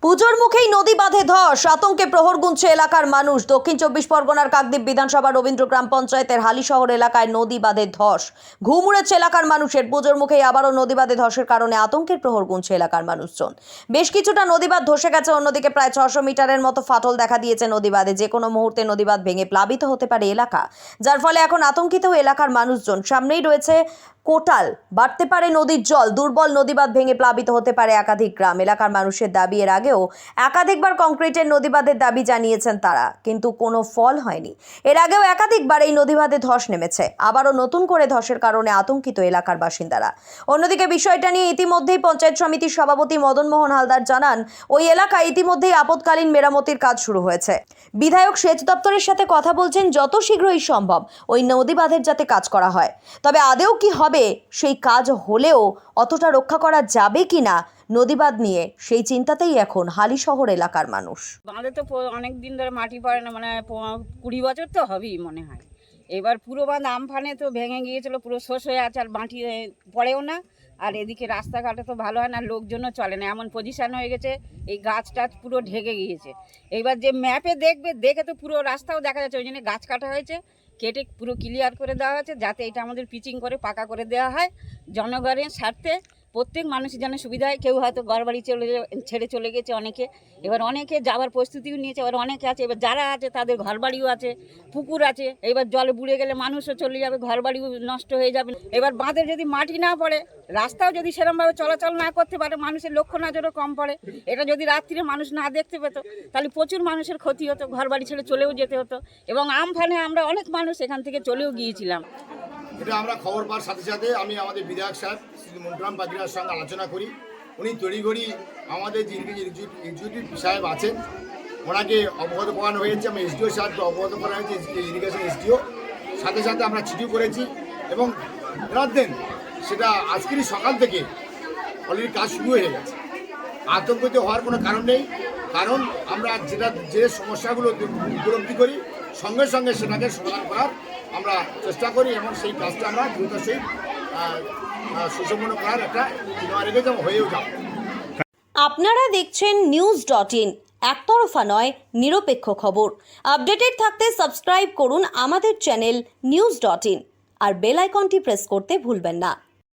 পুজোর মুখেই নদী বাঁধে ধস, আতঙ্কে প্রহর গুনছে এলাকার মানুষ। দক্ষিণ 24 পরগনার কাকদ্বীপ বিধানসভা রবীন্দ্র গ্রাম পঞ্চায়েতের হালিশহর এলাকায় নদী বাঁধে ধস, ঘুম উড়েছে এলাকার মানুষের। পুজোর মুখেই আবারও নদী বাঁধে ধসের কারণে আতঙ্কের প্রহর গুনছে এলাকার মানুষজন। বেশ কিছুটা নদীবাঁধ ধসে গেছে, অন্যদিকে প্রায় 600 মিটারের মতো ফাটল দেখা দিয়েছে নদীবাঁধে। যে কোনো মুহূর্তে নদীবাঁধ ভেঙে প্লাবিত হতে পারে এলাকা, যার ফলে এখন আতঙ্কিত এলাকার মানুষজন। সামনেই রয়েছে কোটাল, বাড়তে পারে নদীর জল, দুর্বল নদীবাঁধ ভেঙে প্লাবিত হতে পারে একাধিক গ্রাম। এলাকার মানুষের দাবি, এর আগেও একাধিকবার কংক্রিটের নদীবাঁধের দাবি জানিয়েছেন তারা, কিন্তু কোনো ফল হয়নি। এর আগেও একাধিকবার এই নদীবাঁধে ধস নেমেছে, আবারও নতুন করে ধসের কারণে আতঙ্কিত এলাকার বাসিন্দারা। অন্যদিকে বিষয়টা নিয়ে ইতিমধ্যেই পঞ্চায়েত সমিতির সভাপতি মদন মোহন হালদার জানান, ওই এলাকায় ইতিমধ্যেই আপৎকালীন মেরামতির কাজ শুরু হয়েছে। বিধায়ক সেচ দপ্তরের সাথে কথা বলছেন যত শীঘ্রই সম্ভব ওই নদীবাঁধের যাতে কাজ করা হয়। তবে আদেও কি হবে, সেই কাজ হলেও অতটা রক্ষা করা যাবে কিনা নদীবাঁধ নিয়ে, সেই চিন্তাতেই এখন হালিশহর এলাকার মানুষ। বাঁধে তো অনেক দিন ধরে মাটি পড়ে না, মানে 20 বছর তো হবেই মনে হয়। এবার পুরো বাঁধ আমফানে তো ভেঙে গিয়েছিল, পুরো শোষ হয়ে আছে, আর মাটি পড়েও না। আর এদিকে রাস্তাঘাটে তো ভালো হয় না, লোকজনও চলে না, এমন পজিশন হয়ে গেছে। এই গাছ টাছ পুরো ঢেকে গিয়েছে। এইবার যে ম্যাপে দেখে তো পুরো রাস্তাও দেখা যাচ্ছে, ওই জন্য গাছ কাটা হয়েছে, কেটে পুরো ক্লিয়ার করে দেওয়া হয়েছে, যাতে এটা আমাদের পিচিং করে পাকা করে দেওয়া হয়। জনগণের স্বার্থে প্রত্যেক মানুষের যেন সুবিধা হয়। কেউ হয়তো ঘরবাড়ি ছেড়ে চলে গেছে অনেকে, এবার অনেকে যাওয়ার প্রস্তুতিও নিয়েছে, এবার অনেকে আছে, এবার যারা আছে তাদের ঘরবাড়িও আছে, পুকুর আছে। এবার জলে বুড়ে গেলে মানুষও চলে যাবে, ঘরবাড়িও নষ্ট হয়ে যাবে। এবার বাঁধে যদি মাটি না পড়ে, রাস্তাও যদি সেরকমভাবে চলাচল না করতে পারে, মানুষের লক্ষ্য নজরও কম পড়ে। এটা যদি রাত্রিরে মানুষ না দেখতে পেত, তাহলে প্রচুর মানুষের ক্ষতি হতো, ঘরবাড়ি ছেড়ে চলেও যেতে হতো। এবং আমফানে আমরা অনেক মানুষ এখান থেকে চলেও গিয়েছিলাম। এটা আমরা খবর পাওয়ার সাথে সাথে আমি আমাদের বিধায়ক সাহেব শ্রী মন্টুরাম বাগিরার সঙ্গে আলোচনা করি। উনি তড়িঘড়ি আমাদের যে এক্সিকিউটিভ সাহেব আছেন ওনাকে অবগত করানো হয়েছে, আমি এসডিও সাহেবকে অবগত করা হয়েছে, ইরিগেশন এসডিও। সাথে সাথে আমরা চিঠিও করেছি এবং রাত দিন সেটা আজকেরই সকাল থেকে অলরেডি কাজ শুরু হয়ে গেছে। আতঙ্কিত হওয়ার কোনো কারণ নেই, কারণ আমরা যে সমস্যাগুলো উপলব্ধি করি সঙ্গে সঙ্গে সেটাকে সমাধান করার আমরা চেষ্টা করি এবং সেই কাজটা আমরা দ্রুত সেই সুসম্পন্ন করার একটা রেখে হয়েও যাবে। আপনারা দেখছেন news.in, একতরফা নয়, নিরপেক্ষ খবর। আপডেটেড থাকতে সাবস্ক্রাইব করুন আমাদের চ্যানেল news.in আর বেল আইকনটি প্রেস করতে ভুলবেন না।